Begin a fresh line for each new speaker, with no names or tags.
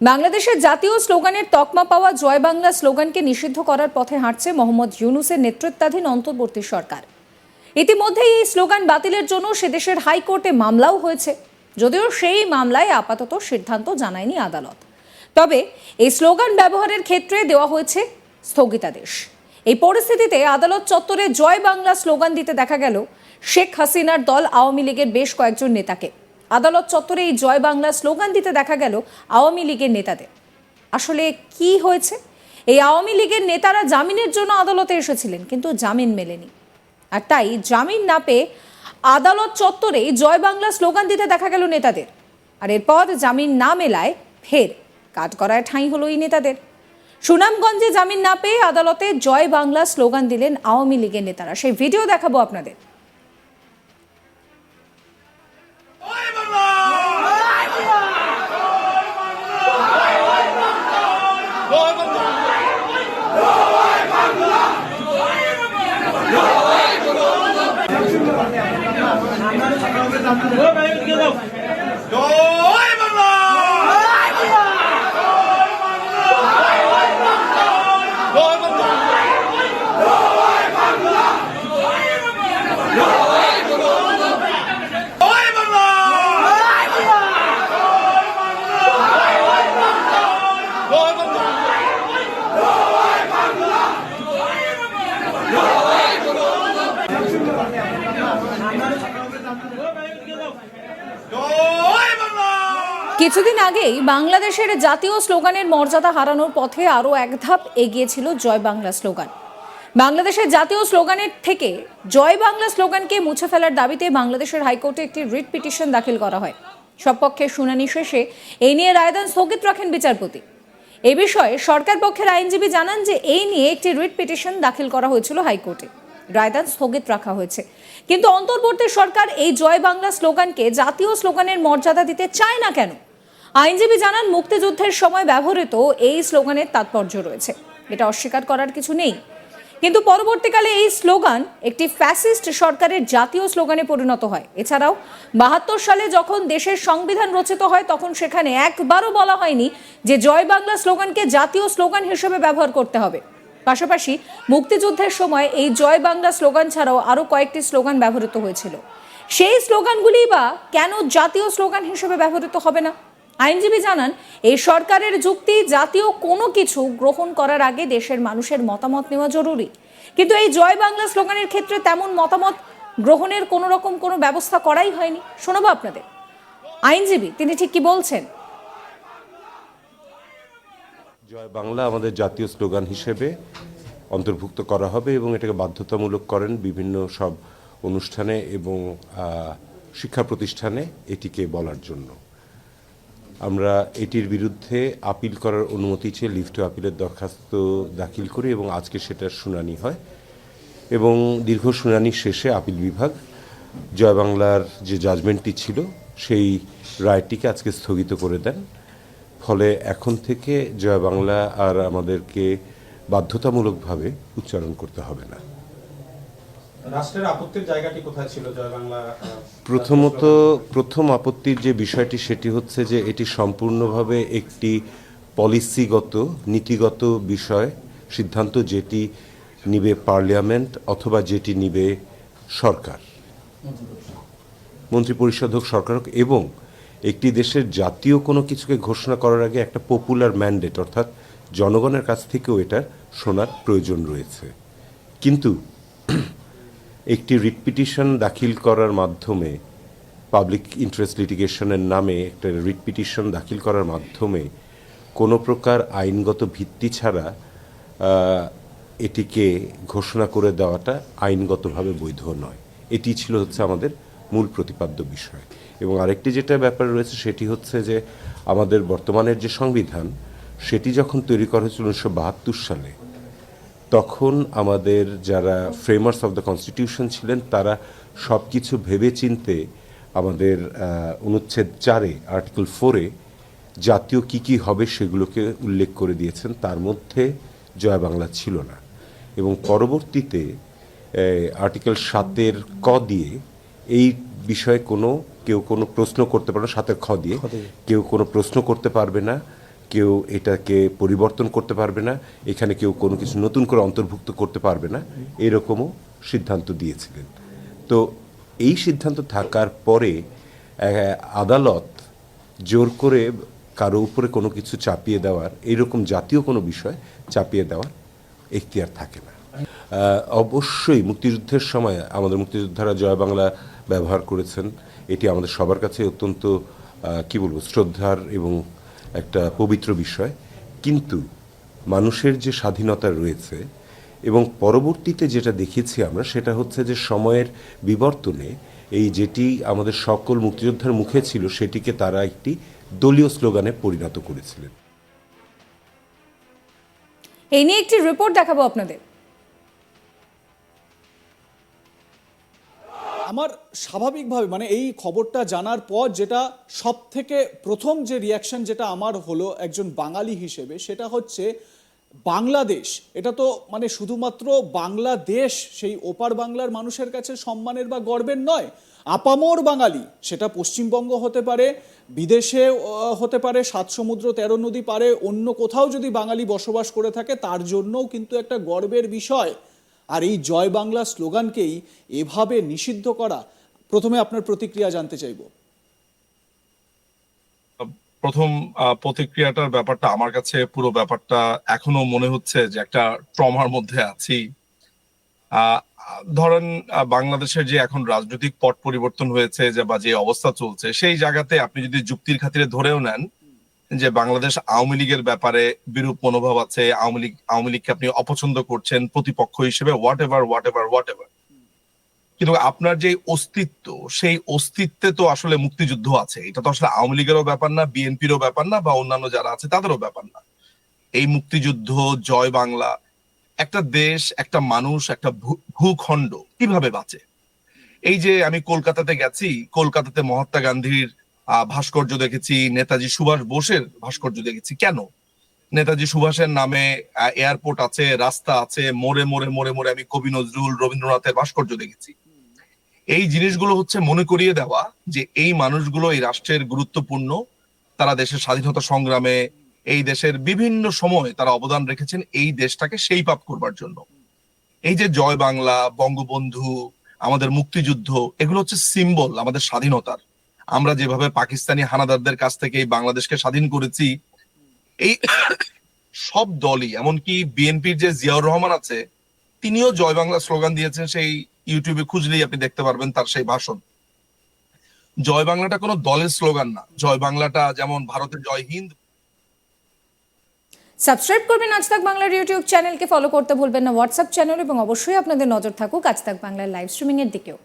বাংলাদেশের জাতীয় স্লোগানের তকমা পাওয়া জয় বাংলা স্লোগানকে নিষিদ্ধ করার পথে হাঁটছে মোহাম্মদ ইউনূসের নেতৃত্বাধীন অন্তর্বর্তী সরকার। ইতিমধ্যেই এই স্লোগান বাতিলের জন্য সে দেশের হাইকোর্টে মামলাও হয়েছে, যদিও সেই মামলায় আপাতত সিদ্ধান্ত জানায়নি আদালত। তবে এই স্লোগান ব্যবহারের ক্ষেত্রে দেওয়া হয়েছে স্থগিতাদেশ। এই পরিস্থিতিতে আদালত চত্বরে জয় বাংলা স্লোগান দিতে দেখা গেল শেখ হাসিনার দল আওয়ামী লীগের বেশ কয়েকজন নেতাকে। আদালত চত্বরে এই জয় বাংলা স্লোগান দিতে দেখা গেল আওয়ামী লীগের নেতাদের। আসলে কি হয়েছে? এই আওয়ামী লীগের নেতারা জামিনের জন্য আদালতে এসেছিলেন, কিন্তু জামিন মেলেনি, আর তাই জামিন না পেয়ে আদালত চত্বরে জয় বাংলা স্লোগান দিতে দেখা গেল নেতাদের। আর এরপর জামিন না মেলায় ফের কাঠগড়ায় ঠাঁই হলো এই নেতাদের। সুনামগঞ্জে জামিন না পেয়ে আদালতে জয় বাংলা স্লোগান দিলেন আওয়ামী লীগের নেতারা। সেই ভিডিও দেখাবো আপনাদের। কিছুদিন আগেই বাংলাদেশের জাতীয় স্লোগানের মর্যাদা হারানোর পথে আরও এক ধাপ এগিয়েছিল জয় বাংলা স্লোগান। বাংলাদেশের জাতীয় স্লোগানের থেকে জয় বাংলা স্লোগানকে মুছে ফেলার দাবিতে বাংলাদেশের হাইকোর্টে একটি রিট পিটিশন দাখিল করা হয়। সব পক্ষের শুনানি শেষে এই নিয়ে রায়দান স্থগিত রাখেন বিচারপতি। এ বিষয়ে সরকার পক্ষের আইনজীবী জানান যে এই নিয়ে একটি রিট পিটিশন দাখিল করা হয়েছিল হাইকোর্টে, রায়দান স্থগিত রাখা হয়েছে। কিন্তু অন্তর্বর্তী সরকার এই জয় বাংলা স্লোগানকে জাতীয় স্লোগানের মর্যাদা দিতে চায় না কেন? আইনজীবী জানান, মুক্তিযুদ্ধের সময় ব্যবহৃত এই স্লোগানের তাৎপর্য রয়েছে, এটা অস্বীকার করার কিছু নেই। কিন্তু পরবর্তীকালে এই স্লোগান একটি ফ্যাসিস্ট সরকারের জাতীয় স্লোগানে পরিণত হয়। এছাড়াও ৭২ সালে যখন দেশের সংবিধান রচিত হয় তখন সেখানে একবারও বলা হয়নি যে জয় বাংলা স্লোগানকে জাতীয় স্লোগান হিসেবে ব্যবহার করতে হবে। পাশাপাশি মুক্তিযুদ্ধের সময় এই জয় বাংলা স্লোগান ছাড়াও আরও কয়েকটি স্লোগান ব্যবহৃত হয়েছিল। সেই স্লোগানগুলি বা কেন জাতীয় স্লোগান হিসেবে ব্যবহৃত হবে না? আইনজীবী জানান, এই সরকারের যুক্তি, জাতীয় কোনো কিছু গ্রহণ করার আগে দেশের মানুষের মতামত নেওয়া জরুরি। কিন্তু এই জয় বাংলা স্লোগানের ক্ষেত্রে তেমন মতামত গ্রহণের কোনো রকম কোনো ব্যবস্থা করাই হয়নি। শোনাবো আপনাদের আইনজীবী, তিনি ঠিক কি বলছেন।
জয় বাংলা আমাদের জাতীয় স্লোগান হিসেবে অন্তর্ভুক্ত করা হবে এবং এটাকে বাধ্যতামূলক করেন বিভিন্ন সব অনুষ্ঠানে এবং শিক্ষা প্রতিষ্ঠানে এটিকে বলার জন্য। আমরা এটির বিরুদ্ধে আপিল করার অনুমতি চেয়ে লিভ টু আপিলের দরখাস্ত দাখিল করি এবং আজকে সেটার শুনানি হয় এবং দীর্ঘ শুনানি শেষে আপিল বিভাগ জয় বাংলার যে জাজমেন্টটি ছিল সেই রায়টিকে আজকে স্থগিত করে দেন। ফলে এখন থেকে জয় বাংলা আর আমাদেরকে বাধ্যতামূলকভাবে উচ্চারণ করতে হবে না।
রাষ্ট্রের আপত্তির জায়গাটি কোথায় ছিল জয় বাংলা?
প্রথম আপত্তির যে বিষয়টি সেটি হচ্ছে যে এটি সম্পূর্ণভাবে একটি পলিসিগত নীতিগত বিষয়, সিদ্ধান্ত যেটি নিবে পার্লামেন্ট অথবা যেটি নিবে সরকার, মন্ত্রিপরিষদ হোক, সরকার হোক, এবং একটি দেশের জাতীয় কোনো কিছুকে ঘোষণা করার আগে একটা পপুলার ম্যান্ডেট অর্থাৎ জনগণের কাছ থেকেও এটার শোনার প্রয়োজন রয়েছে। কিন্তু একটি রিট পিটিশন দাখিল করার মাধ্যমে, পাবলিক ইন্টারেস্ট লিটিগেশনের নামে একটা রিট পিটিশন দাখিল করার মাধ্যমে কোনো প্রকার আইনগত ভিত্তি ছাড়া এটিকে ঘোষণা করে দেওয়াটা আইনগতভাবে বৈধ নয়। এটি ছিল হচ্ছে আমাদের মূল প্রতিপাদ্য বিষয়। এবং আরেকটি যেটা ব্যাপার রয়েছে সেটি হচ্ছে যে আমাদের বর্তমানের যে সংবিধান সেটি যখন তৈরি করা হয়েছিল 1972 সালে, তখন আমাদের যারা ফ্রেমার্স অফ দ্য কনস্টিটিউশন ছিলেন তারা সব কিছু ভেবে চিনতে আমাদের অনুচ্ছেদ 4-এ আর্টিকেল 4-এ জাতীয় কি হবে সেগুলোকে উল্লেখ করে দিয়েছেন, তার মধ্যে জয় বাংলা ছিল না। এবং পরবর্তীতে আর্টিকেল 7-এর ক দিয়ে এই বিষয়ে কেউ কোনো প্রশ্ন করতে পারবে না, 7-এর খ দিয়ে কেউ কোনো প্রশ্ন করতে পারবে না, কেউ এটাকে পরিবর্তন করতে পারবে না, এখানে কেউ কোনো কিছু নতুন করে অন্তর্ভুক্ত করতে পারবে না, এরকমও সিদ্ধান্ত দিয়েছিলেন। তো এই সিদ্ধান্ত থাকার পরে আদালত জোর করে কারো উপরে কোনো কিছু চাপিয়ে দেওয়ার, এইরকম জাতীয় কোনো বিষয় চাপিয়ে দেওয়ার এখতিয়ার থাকে না। অবশ্যই মুক্তিযুদ্ধের সময় আমাদের মুক্তিযোদ্ধারা জয় বাংলা ব্যবহার করেছেন, এটি আমাদের সবার কাছে অত্যন্ত কি বলবো শ্রদ্ধার এবং একটা পবিত্র বিষয়। কিন্তু মানুষের যে স্বাধীনতা রয়েছে এবং পরবর্তীতে যেটা দেখেছি আমরা, সেটা হচ্ছে যে সময়ের বিবর্তনে এই যেটি আমাদের সকল মুক্তিযোদ্ধার মুখে ছিল সেটিকে তারা একটি দলীয় স্লোগানে পরিণত করেছিলেন।
এই নিয়ে একটি রিপোর্ট দেখাবো আপনাদের।
আমার স্বাভাবিকভাবে মানে এই খবরটা জানার পর যেটা সব থেকে প্রথম যে রিয়াকশন যেটা আমার হলো একজন বাঙালি হিসেবে, সেটা হচ্ছে বাংলাদেশ এটা তো মানে শুধুমাত্র বাংলাদেশ সেই ওপার বাংলার মানুষের কাছে সম্মানের বা গর্বের নয়, আপামর বাঙালি, সেটা পশ্চিমবঙ্গ হতে পারে, বিদেশে হতে পারে, 7 সমুদ্র 13 নদী পারে অন্য কোথাও যদি বাঙালি বসবাস করে থাকে তার জন্যও কিন্তু একটা গর্বের বিষয়। আর এই জয় বাংলা স্লোগানকেই এভাবে নিষিদ্ধ করা, প্রথমে আপনার প্রতিক্রিয়া জানতে চাইব।
প্রথম প্রতিক্রিয়াটার ব্যাপারটা আমার কাছে পুরো ব্যাপারটা এখনো মনে হচ্ছে যে একটা ট্রমার মধ্যে আছি। ধরেন বাংলাদেশের যে এখন রাজনৈতিক পট পরিবর্তন হয়েছে যে বা যে অবস্থা চলছে, সেই জায়গাতে আপনি যদি যুক্তির খাতিরে ধরেও নেন যে বাংলাদেশ আওয়ামী লীগের ব্যাপারে বিরূপ মনোভাব আছে, আওয়ামী লীগকে আপনি অপছন্দ করছেন প্রতিপক্ষ হিসেবে, হোয়াট এভার, কিন্তু আপনার যে অস্তিত্ব, সেই অস্তিত্বে তো আসলে মুক্তিযুদ্ধ আছে। এটা তো আসলে আওয়ামী লীগেরও ব্যাপার না, বিএনপিরও ব্যাপার না, বা অন্যান্য যারা আছে তাদেরও ব্যাপার না। এই মুক্তিযুদ্ধ, জয় বাংলা, একটা দেশ, একটা মানুষ, একটা ভূখণ্ড কিভাবে বাঁচে। এই যে আমি কলকাতাতে গেছি, কলকাতাতে মহাত্মা গান্ধীর ভাস্কর্য দেখেছি, নেতাজি সুভাষ বোসের ভাস্কর্য দেখেছি। কেন? নেতাজি সুভাষের নামে এয়ারপোর্ট আছে, রাস্তা আছে, মোড়ে মোড়ে মোড়ে মোড়ে আমি কবি নজরুল, রবীন্দ্রনাথের ভাস্কর্য দেখেছি। এই জিনিসগুলো হচ্ছে মনে করিয়ে দেওয়া যে এই মানুষগুলো এই রাষ্ট্রের গুরুত্বপূর্ণ, তারা দেশের স্বাধীনতা সংগ্রামে এই দেশের বিভিন্ন সময় তারা অবদান রেখেছেন এই দেশটাকে সেই পাপ করবার জন্য। এই যে জয় বাংলা, বঙ্গবন্ধু, আমাদের মুক্তিযুদ্ধ, এগুলো হচ্ছে সিম্বল আমাদের স্বাধীনতার। আমরা যেভাবে পাকিস্তানি হানাদারদের কাছ থেকে এই বাংলাদেশকে স্বাধীন করেছি, এই সব দলই, এমনকি বিএনপির যে জিয়াউর রহমান আছে তিনিও জয় বাংলা স্লোগান দিয়েছেন। সেই ইউটিউবে খুঁজলেই আপনি দেখতে পারবেন তার সেই ভাষণ। জয় বাংলাটা কোনো দলের স্লোগান না, জয় বাংলাটা যেমন ভারতের জয় হিন্দ।
সাবস্ক্রাইব করবেন আজ তাক বাংলার ইউটিউব চ্যানেলকে, ফলো করতে ভুলবেন না হোয়াটসঅ্যাপ চ্যানেল, এবং অবশ্যই আপনাদের নজর থাকুক আজ তাক বাংলার লাইভ স্ট্রিমিং এর দিকেও।